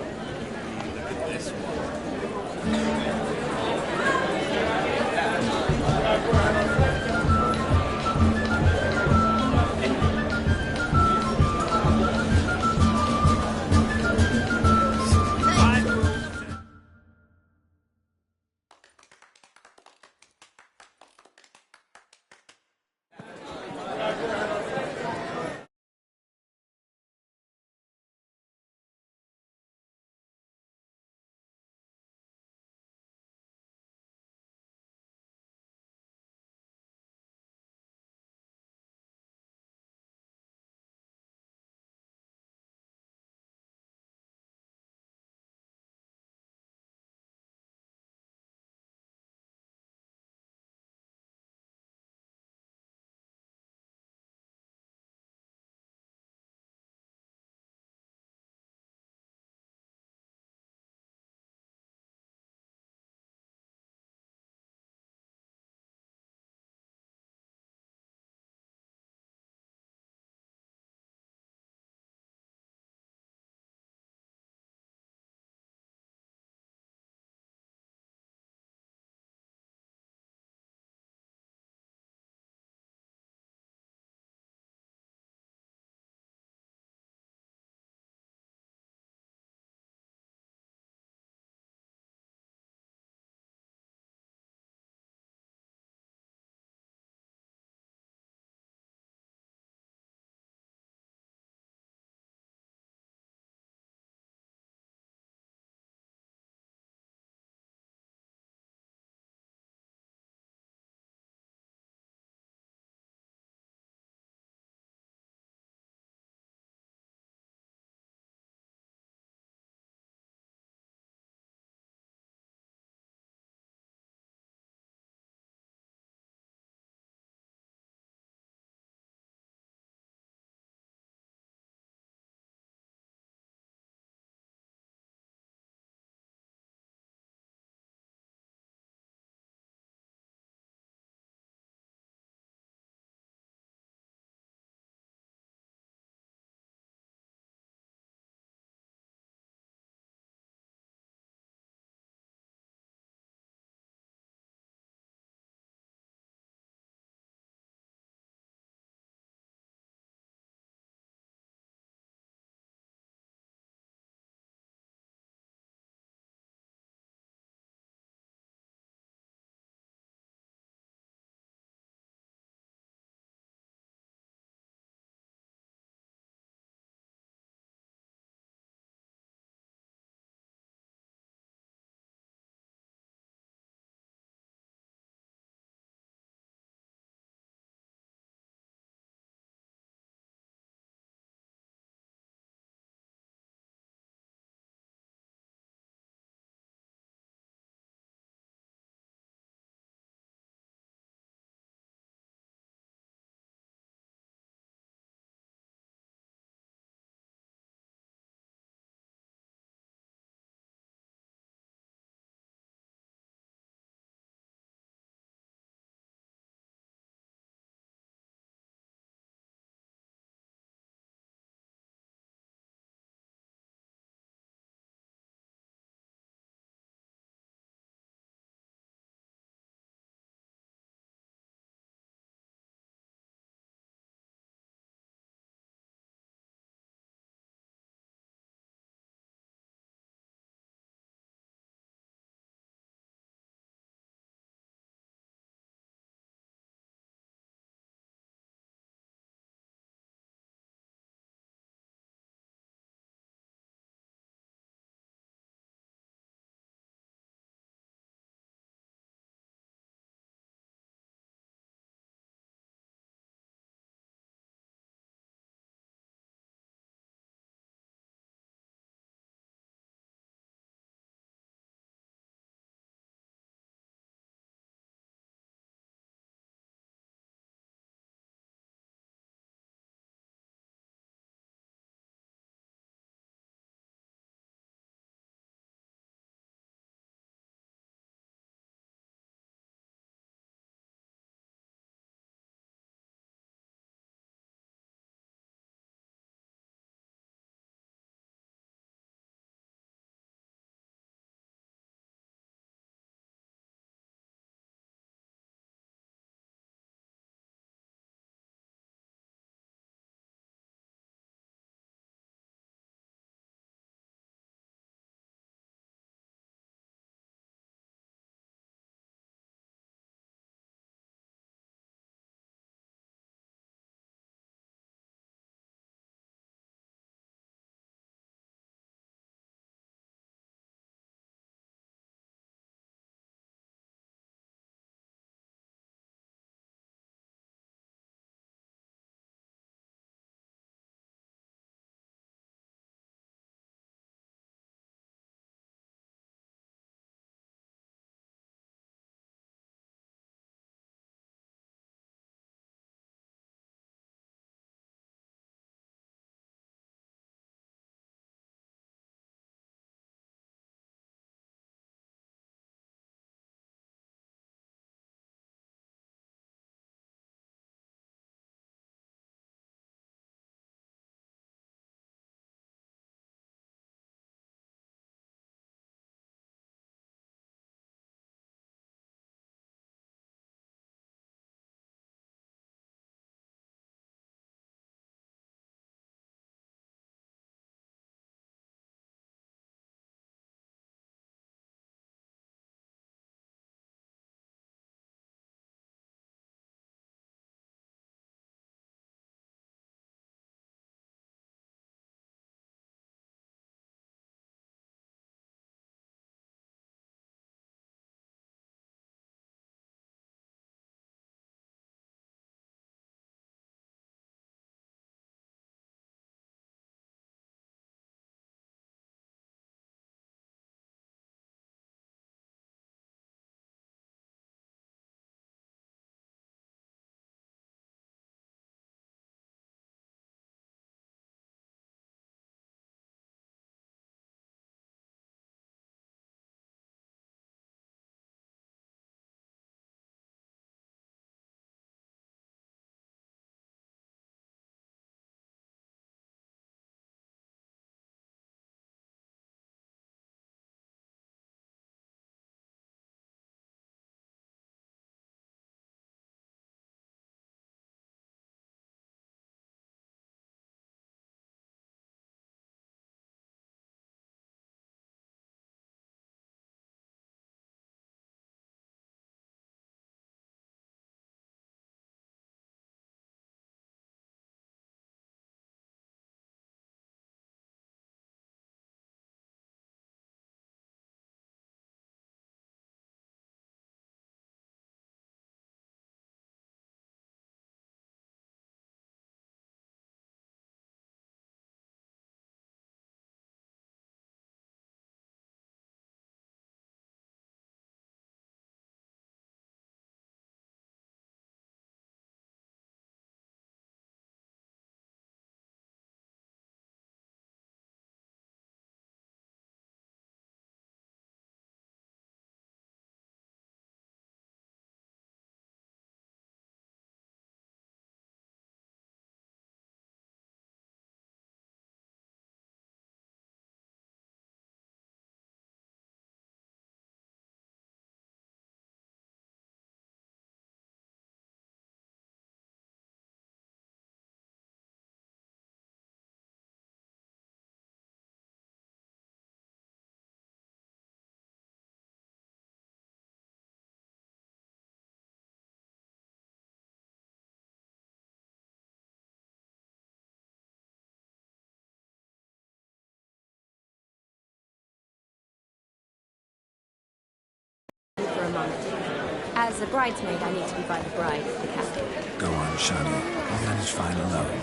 a moment. As a bridesmaid, I need to be by the bride of the captain. Go on, Shani. I'll manage fine alone.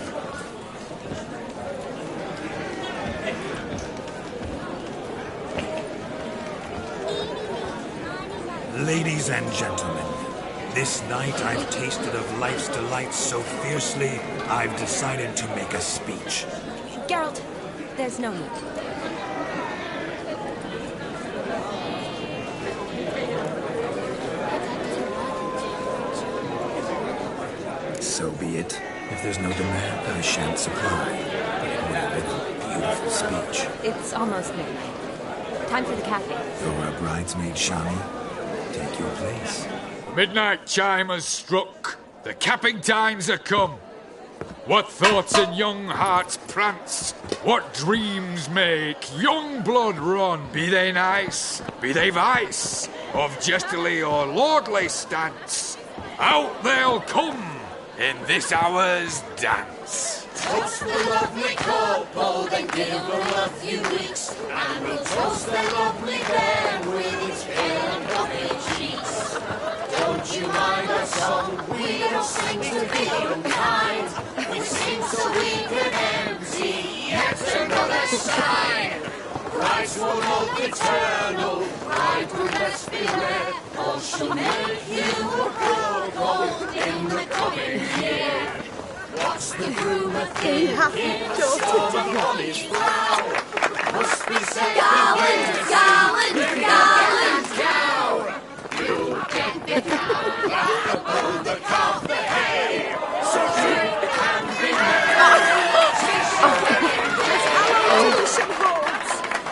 Ladies and gentlemen, this night I've tasted of life's delights so fiercely, I've decided to make a speech. Geralt, there's no need. So be it. If there's no demand, I shan't supply. But it would have been a beautiful speech. It's almost midnight. Time for the cafe. For our bridesmaid, Shani, take your place. Midnight chime has struck. The capping times are come. What thoughts in young hearts prance? What dreams make young blood run? Be they nice, be they vice, of jestily or lordly stance, out they'll come in this hour's dance. Toast the lovely couple, then give them a few weeks, and we'll toast the lovely them with its pale and poppy cheeks. Don't you mind our song? We don't sing to be unkind. We sing so we can empty yet another side. Christ will hope eternal, bridegroom best beware, or she'll make you a broke in the coming year. What's the groom a thinking? Storm upon his brow. Must be said Garland, garland, garland. You'll get the cow back above the calf the hay. So drink and be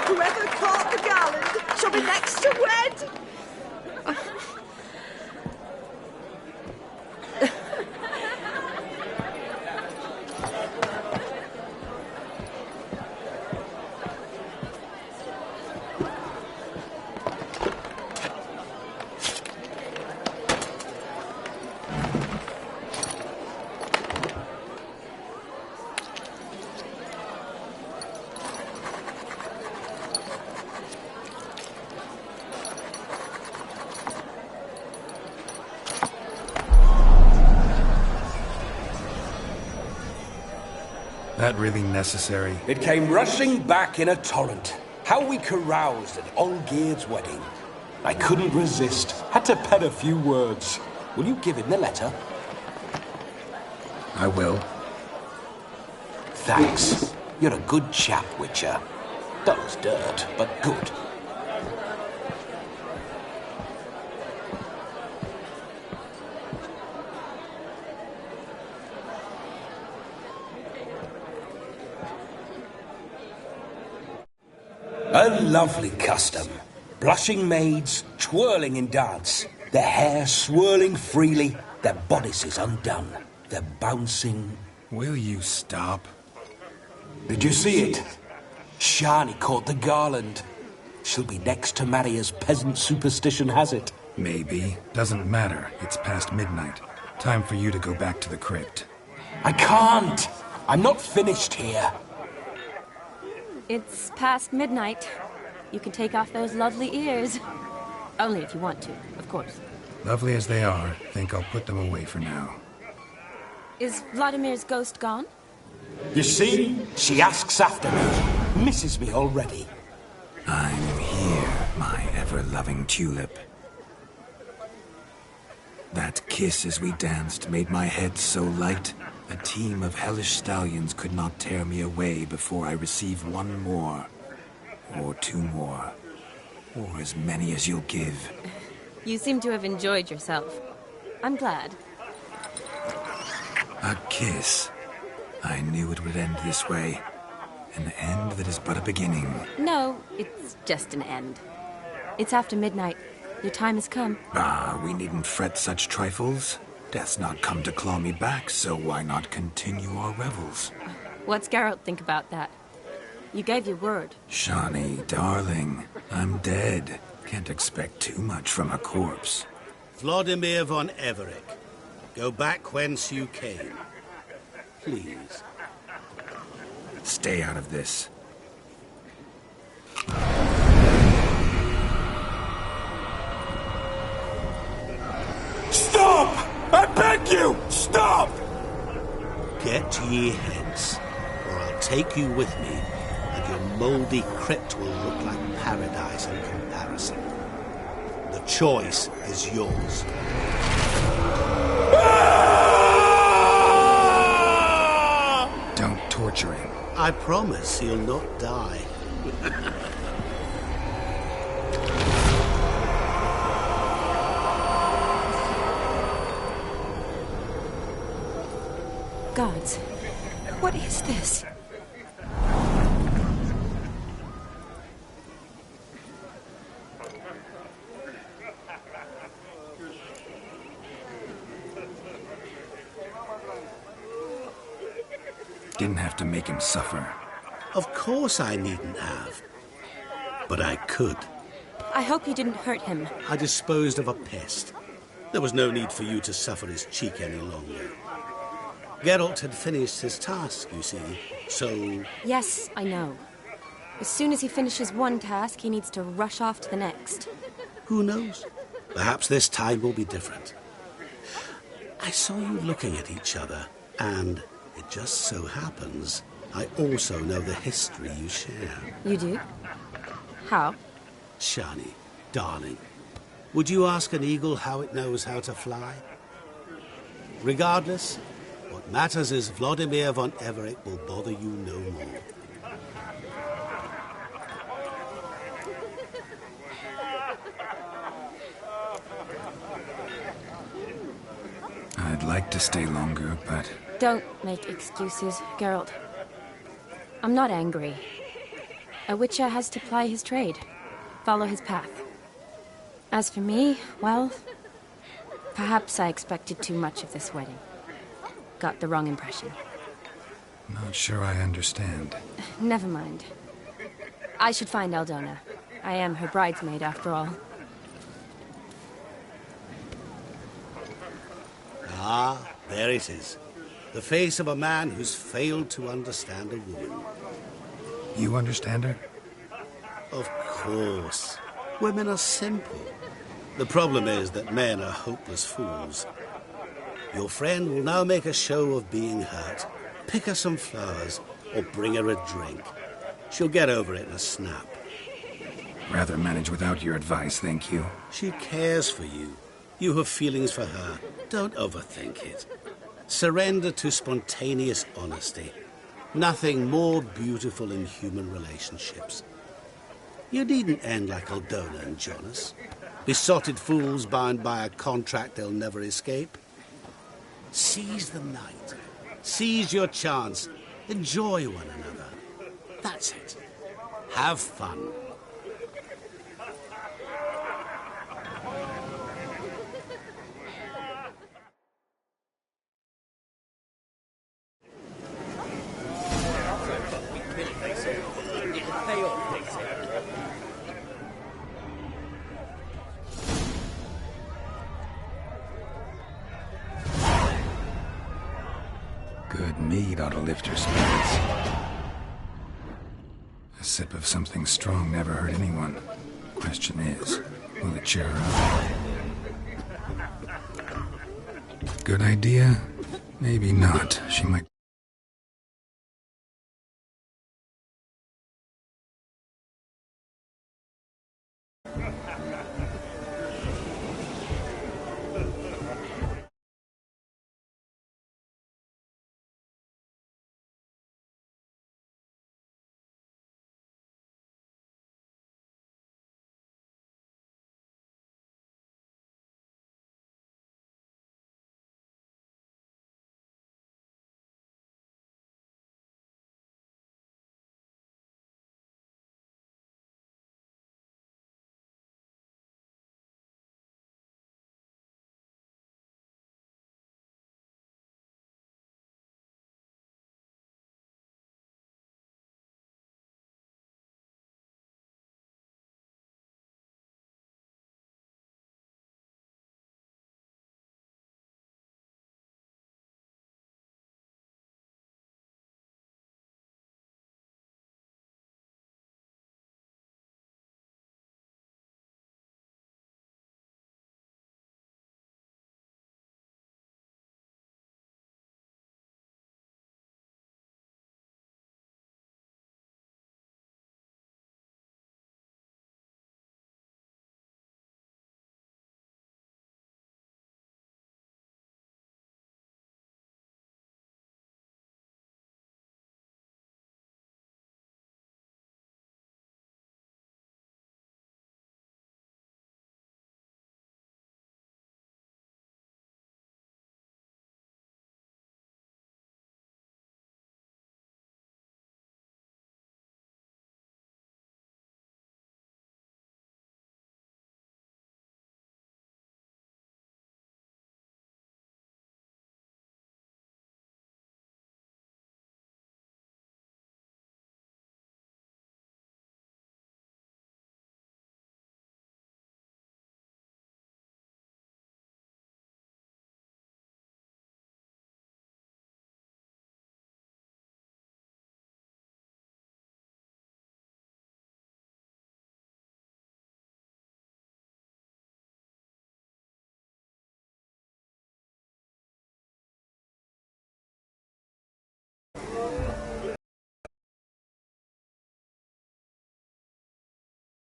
Whoever caught the garland shall be next to wed. That really necessary? It came rushing back in a torrent. How we caroused at Olgierd's wedding. I couldn't resist. Had to pen a few words. Will you give him the letter? I will. Thanks. You're a good chap, Witcher. Dull as dirt, but good. A lovely custom. Blushing maids, twirling in dance, their hair swirling freely, their bodices undone, their bouncing... Will you stop? Did you see it? Shani caught the garland. She'll be next to marry as peasant superstition has it. Maybe. Doesn't matter. It's past midnight. Time for you to go back to the crypt. I can't! I'm not finished here. It's past midnight. You can take off those lovely ears. Only if you want to, of course. Lovely as they are, think I'll put them away for now. Is Vladimir's ghost gone? You see? She asks after me. Misses me already. I'm here, my ever-loving tulip. That kiss as we danced made my head so light, a team of hellish stallions could not tear me away before I receive one more. Or two more. Or as many as you'll give. You seem to have enjoyed yourself. I'm glad. A kiss. I knew it would end this way. An end that is but a beginning. No, it's just an end. It's after midnight. Your time has come. Ah, we needn't fret such trifles. Death's not come to claw me back, so why not continue our revels? What's Geralt think about that? You gave your word. Shani, darling, I'm dead. Can't expect too much from a corpse. Vladimir von Everick, go back whence you came. Please. Stay out of this. ye hence, or I'll take you with me, and your mouldy crypt will look like paradise in comparison. The choice is yours. Don't torture him. I promise he'll not die. Gods, what is this? Didn't have to make him suffer. Of course I needn't have. But I could. I hope you didn't hurt him. I disposed of a pest. There was no need for you to suffer his cheek any longer. Geralt had finished his task, you see, so... Yes, I know. As soon as he finishes one task, he needs to rush off to the next. Who knows? Perhaps this time will be different. I saw you looking at each other, and it just so happens I also know the history you share. You do? How? Shani, darling, would you ask an eagle how it knows how to fly? Regardless, what matters is Vladimir von Everett will bother you no more. I'd like to stay longer, but... Don't make excuses, Geralt. I'm not angry. A witcher has to ply his trade, follow his path. As for me, well, perhaps I expected too much of this wedding. Got the wrong impression. Not sure I understand. Never mind. I should find Aldona. I am her bridesmaid, after all. Ah, there it is. The face of a man who's failed to understand a woman. You understand her? Of course. Women are simple. The problem is that men are hopeless fools. Your friend will now make a show of being hurt, pick her some flowers, or bring her a drink. She'll get over it in a snap. Rather manage without your advice, thank you. She cares for you. You have feelings for her. Don't overthink it. Surrender to spontaneous honesty. Nothing more beautiful in human relationships. You needn't end like Aldona and Jonas. Besotted fools bound by a contract they'll never escape. Seize the night. Seize your chance. Enjoy one another. That's it. Have fun. Good mead ought to lift your spirits. A sip of something strong never hurt anyone. Question is, will it cheer her up? Good idea? Maybe not. She might...